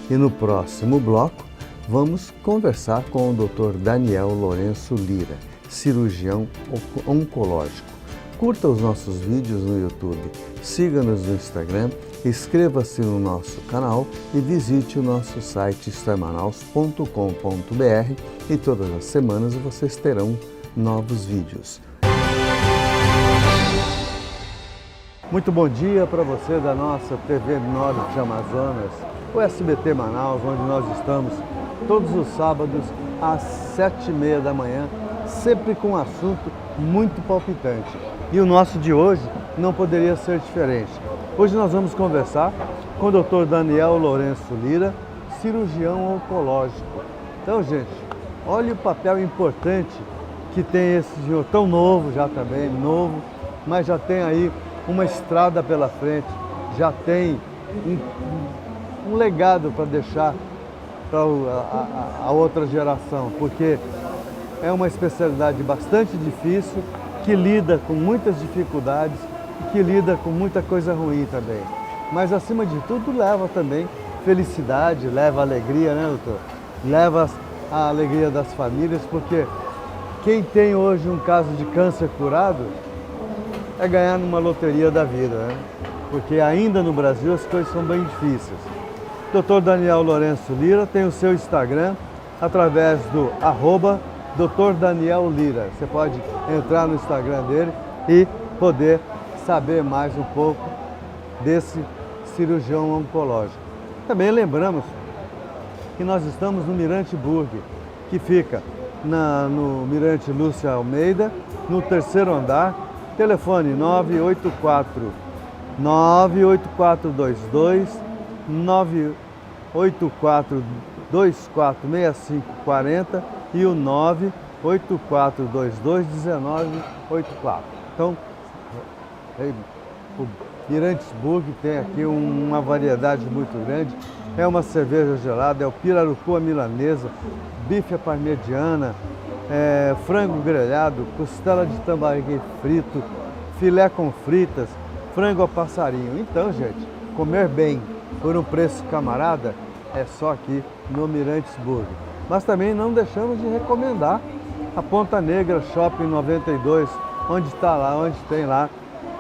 E no próximo bloco, vamos conversar com o Dr. Daniel Lourenço Lira, cirurgião oncológico. Curta os nossos vídeos no YouTube, siga-nos no Instagram, inscreva-se no nosso canal e visite o nosso site starmanaus.com.br e todas as semanas vocês terão novos vídeos. Muito bom dia para você da nossa TV Norte Amazonas, o SBT Manaus, onde nós estamos todos os sábados às 7h30 da manhã, sempre com um assunto muito palpitante. E o nosso de hoje não poderia ser diferente. Hoje nós vamos conversar com o Dr. Daniel Lourenço Lira, cirurgião oncológico. Então, gente, olha o papel importante que tem esse senhor, tão novo já também, novo, mas já tem aí uma estrada pela frente, já tem um legado para deixar para a outra geração, porque é uma especialidade bastante difícil, que lida com muitas dificuldades e que lida com muita coisa ruim também. Mas, acima de tudo, leva também felicidade, leva alegria, né, doutor? Leva a alegria das famílias, porque quem tem hoje um caso de câncer curado é ganhar numa loteria da vida, né? Porque ainda no Brasil as coisas são bem difíceis. Dr. Daniel Lourenço Lira tem o seu Instagram através do @Dr. Daniel Lira. Você pode entrar no Instagram dele e poder saber mais um pouco desse cirurgião oncológico. Também lembramos que nós estamos no Mirante Burg, que fica no Mirante Lúcia Almeida, no 3º andar. Telefone 98422 984246540 e o 984221984. Então, o Mirantes Burg tem aqui uma variedade muito grande. É uma cerveja gelada, é o pirarucu à milanesa, bife à parmegiana, frango grelhado, costela de tambaqui frito, filé com fritas, frango a passarinho. Então, gente, comer bem por um preço camarada é só aqui no Mirantes Burg. Mas também não deixamos de recomendar a Ponta Negra Shopping 92, onde tem lá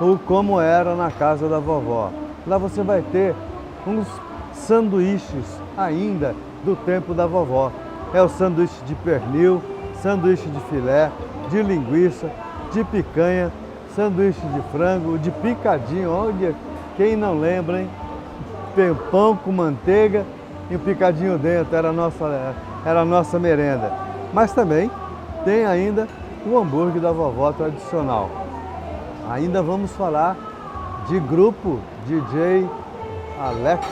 o Como Era na Casa da Vovó. Lá você vai ter uns sanduíches ainda do tempo da vovó. É o sanduíche de pernil, sanduíche de filé, de linguiça, de picanha, sanduíche de frango, de picadinho. Olha, quem não lembra, hein? Pão com manteiga e um picadinho dentro, era a nossa merenda. Mas também tem ainda o hambúrguer da vovó tradicional. Ainda vamos falar de grupo DJ Alex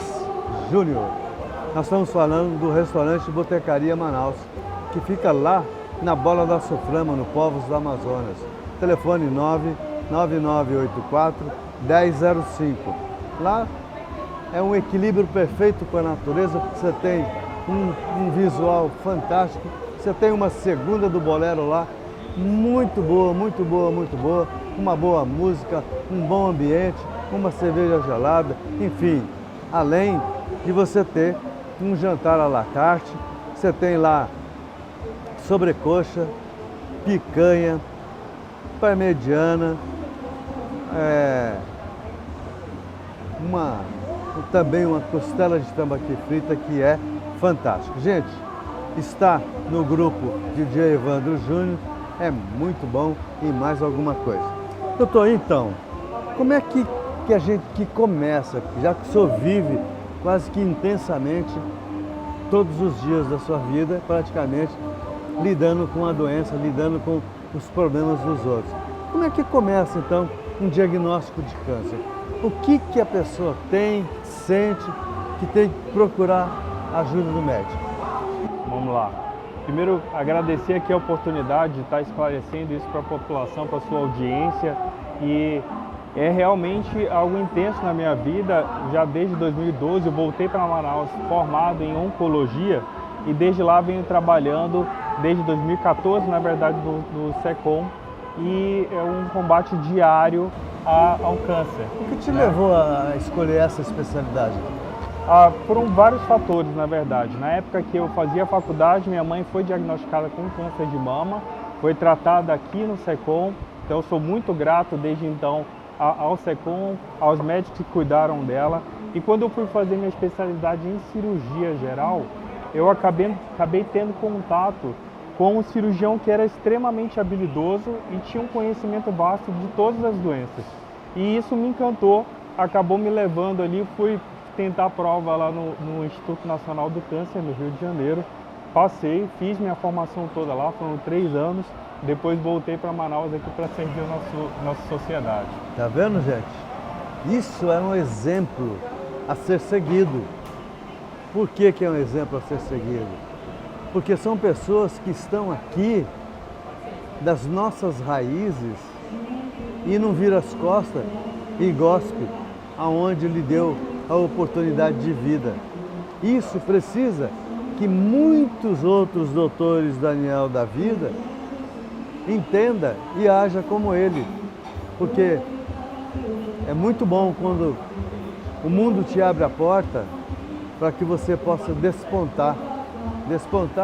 Júnior. Nós estamos falando do restaurante Botecaria Manaus, que fica lá na Bola da Suframa, no Povos do Amazonas. Telefone 99984-1005. Lá é um equilíbrio perfeito com a natureza, porque você tem um visual fantástico, você tem uma segunda do bolero lá, muito boa, muito boa, muito boa, uma boa música, um bom ambiente, uma cerveja gelada, enfim, além de você ter um jantar à la carte, você tem lá sobrecoxa, picanha, parmegiana, também uma costela de tambaqui frita que é fantástico. Gente, está no grupo DJ Evandro Júnior, é muito bom e mais alguma coisa. Doutor, então, como é que a gente começa, já que o senhor vive quase que intensamente todos os dias da sua vida, praticamente, lidando com a doença, lidando com os problemas dos outros. Como é que começa, então, um diagnóstico de câncer? O que a pessoa tem, sente, que tem que procurar ajuda do médico? Vamos lá. Primeiro, agradecer aqui a oportunidade de estar esclarecendo isso para a população, para a sua audiência. E é realmente algo intenso na minha vida. Já desde 2012 eu voltei para Manaus formado em oncologia e desde lá venho trabalhando, desde 2014, na verdade, do SECOM, e é um combate diário ao câncer. O que te levou a escolher essa especialidade? Foram vários fatores, na verdade. Na época que eu fazia faculdade, minha mãe foi diagnosticada com câncer de mama, foi tratada aqui no SECOM, então eu sou muito grato desde então ao SECOM, aos médicos que cuidaram dela. E quando eu fui fazer minha especialidade em cirurgia geral, eu acabei tendo contato com um cirurgião que era extremamente habilidoso e tinha um conhecimento vasto de todas as doenças. E isso me encantou, acabou me levando ali, fui tentar a prova lá no Instituto Nacional do Câncer, no Rio de Janeiro. Passei, fiz minha formação toda lá, foram 3 anos, depois voltei para Manaus aqui para servir a nossa sociedade. Tá vendo, gente? Isso é um exemplo a ser seguido. Por que é um exemplo a ser seguido? Porque são pessoas que estão aqui das nossas raízes e não vira as costas e gospe aonde lhe deu a oportunidade de vida. Isso precisa que muitos outros doutores Daniel da vida entenda e haja como ele, porque é muito bom quando o mundo te abre a porta para que você possa despontar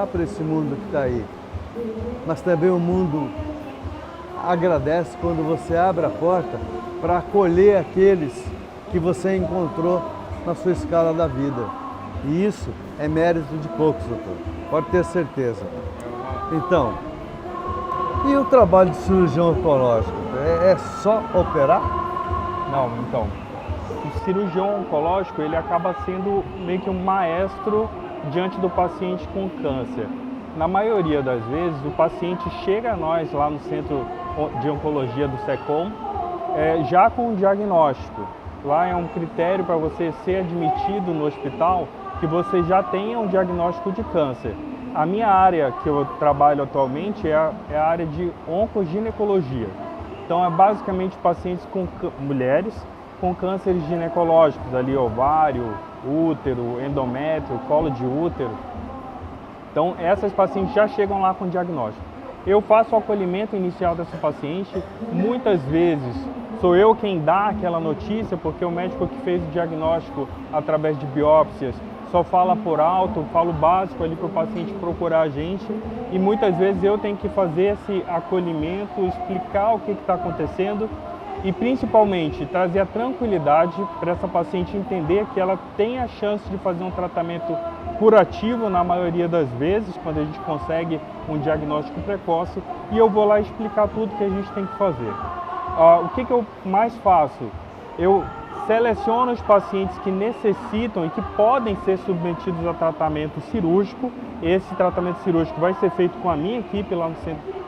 para esse mundo que está aí. Mas também o mundo agradece quando você abre a porta para acolher aqueles que você encontrou na sua escala da vida. E isso é mérito de poucos, doutor. Pode ter certeza. Então, e o trabalho de cirurgião oncológico? É só operar? Não, então, o cirurgião oncológico, ele acaba sendo meio que um maestro diante do paciente com câncer. Na maioria das vezes, o paciente chega a nós lá no Centro de Oncologia do SECOM já com um diagnóstico. Lá é um critério para você ser admitido no hospital que você já tenha um diagnóstico de câncer. A minha área que eu trabalho atualmente é a área de oncoginecologia. Então é basicamente pacientes com mulheres com cânceres ginecológicos, ali ovário, útero, endométrio, colo de útero. Então essas pacientes já chegam lá com diagnóstico. Eu faço o acolhimento inicial dessa paciente, muitas vezes sou eu quem dá aquela notícia, porque o médico que fez o diagnóstico através de biópsias só fala por alto, fala o básico ali para o paciente procurar a gente, e muitas vezes eu tenho que fazer esse acolhimento, explicar o que está acontecendo e principalmente trazer a tranquilidade para essa paciente entender que ela tem a chance de fazer um tratamento curativo na maioria das vezes, quando a gente consegue um diagnóstico precoce, e eu vou lá explicar tudo que a gente tem que fazer. O que eu mais faço? Eu seleciono os pacientes que necessitam e que podem ser submetidos a tratamento cirúrgico. Esse tratamento cirúrgico vai ser feito com a minha equipe lá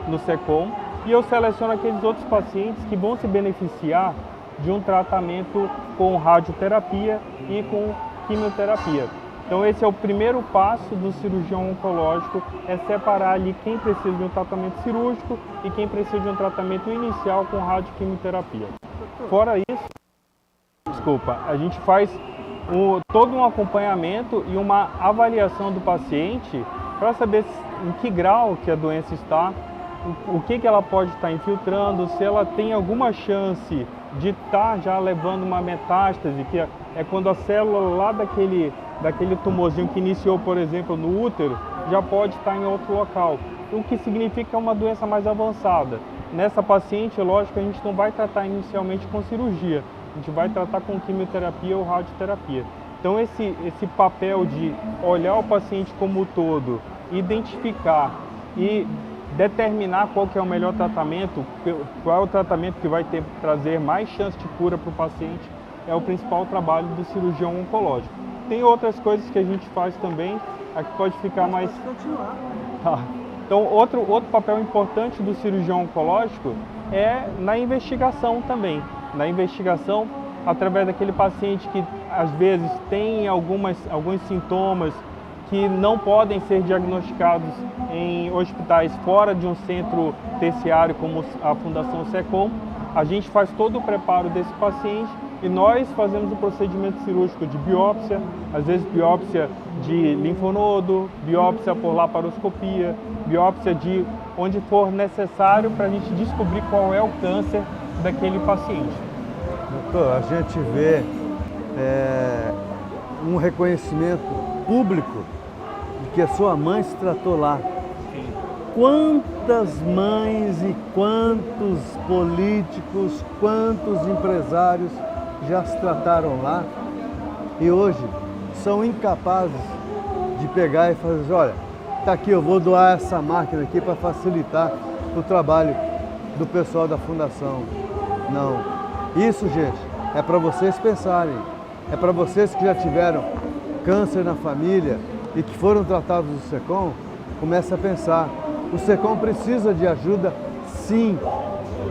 no SECOM, e eu seleciono aqueles outros pacientes que vão se beneficiar de um tratamento com radioterapia e com quimioterapia. Então esse é o primeiro passo do cirurgião oncológico, é separar ali quem precisa de um tratamento cirúrgico e quem precisa de um tratamento inicial com radioquimioterapia. Fora isso, a gente faz todo um acompanhamento e uma avaliação do paciente para saber em que grau que a doença está, o que ela pode estar infiltrando, se ela tem alguma chance de estar já levando uma metástase, que é quando a célula lá daquele tumorzinho que iniciou, por exemplo, no útero, já pode estar em outro local, o que significa que é uma doença mais avançada. Nessa paciente, lógico, a gente não vai tratar inicialmente com cirurgia, a gente vai tratar com quimioterapia ou radioterapia. Então esse papel de olhar o paciente como um todo, identificar e determinar qual que é o melhor tratamento, qual é o tratamento que vai trazer mais chance de cura para o paciente, é o principal trabalho do cirurgião oncológico. Tem outras coisas que a gente faz também, aqui pode ficar mais... Tá. Então outro papel importante do cirurgião oncológico é na investigação também. Na investigação, através daquele paciente que às vezes tem alguns sintomas que não podem ser diagnosticados em hospitais fora de um centro terciário como a Fundação SECOM, a gente faz todo o preparo desse paciente e nós fazemos o procedimento cirúrgico de biópsia, às vezes biópsia de linfonodo, biópsia por laparoscopia, biópsia de onde for necessário para a gente descobrir qual é o câncer daquele paciente. Doutor, a gente vê um reconhecimento público de que a sua mãe se tratou lá. Sim. Quantas mães e quantos políticos, quantos empresários já se trataram lá e hoje são incapazes de pegar e fazer, olha, tá aqui, eu vou doar essa máquina aqui para facilitar o trabalho do pessoal da fundação. Não. Isso, gente, é para vocês pensarem. É para vocês que já tiveram câncer na família e que foram tratados do SECOM, comece a pensar. O SECOM precisa de ajuda, sim.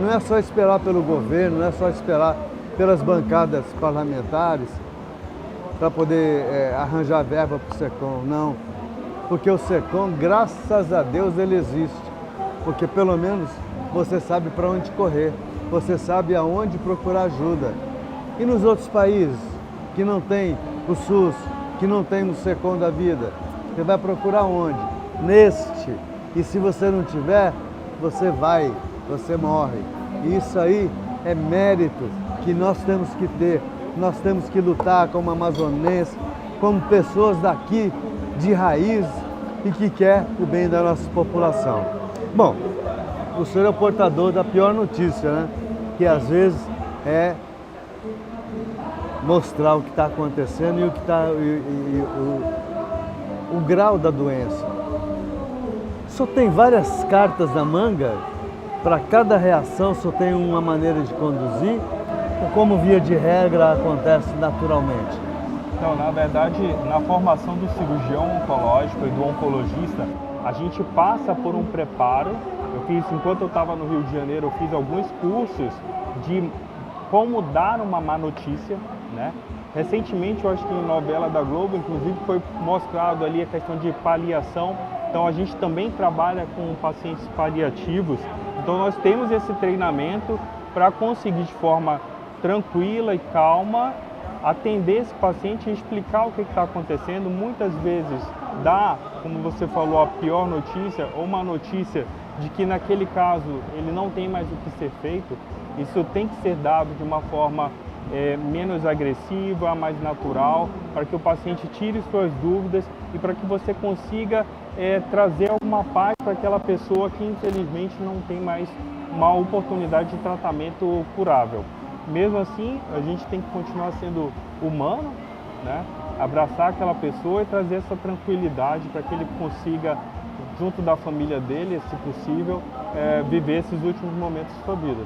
Não é só esperar pelo governo, não é só esperar pelas bancadas parlamentares para poder arranjar verba para o SECOM, não. Porque o SECOM, graças a Deus, ele existe. Porque pelo menos você sabe para onde correr, você sabe aonde procurar ajuda. E nos outros países que não tem o SUS, que não tem o SECOM da vida, você vai procurar onde? Neste. E se você não tiver, você morre. E isso aí é mérito que nós temos que ter. Nós temos que lutar como amazonenses, como pessoas daqui de raiz e que quer o bem da nossa população. Bom, o senhor é o portador da pior notícia, né? Que às vezes é mostrar o que está acontecendo e o grau da doença. Só tem várias cartas na manga, para cada reação só tem uma maneira de conduzir, ou como via de regra acontece naturalmente? Então, na verdade, na formação do cirurgião oncológico e do oncologista, a gente passa por um preparo. Enquanto eu estava no Rio de Janeiro, eu fiz alguns cursos de como dar uma má notícia, né? Recentemente, eu acho que em novela da Globo, inclusive, foi mostrado ali a questão de paliação. Então, a gente também trabalha com pacientes paliativos. Então, nós temos esse treinamento para conseguir de forma tranquila e calma atender esse paciente e explicar o que está acontecendo. Muitas vezes dá, como você falou, a pior notícia ou uma notícia de que naquele caso ele não tem mais o que ser feito. Isso tem que ser dado de uma forma menos agressiva, mais natural, para que o paciente tire suas dúvidas e para que você consiga trazer alguma paz para aquela pessoa que infelizmente não tem mais uma oportunidade de tratamento curável. Mesmo assim, a gente tem que continuar sendo humano, né? Abraçar aquela pessoa e trazer essa tranquilidade para que ele consiga, junto da família dele, se possível, viver esses últimos momentos de sua vida.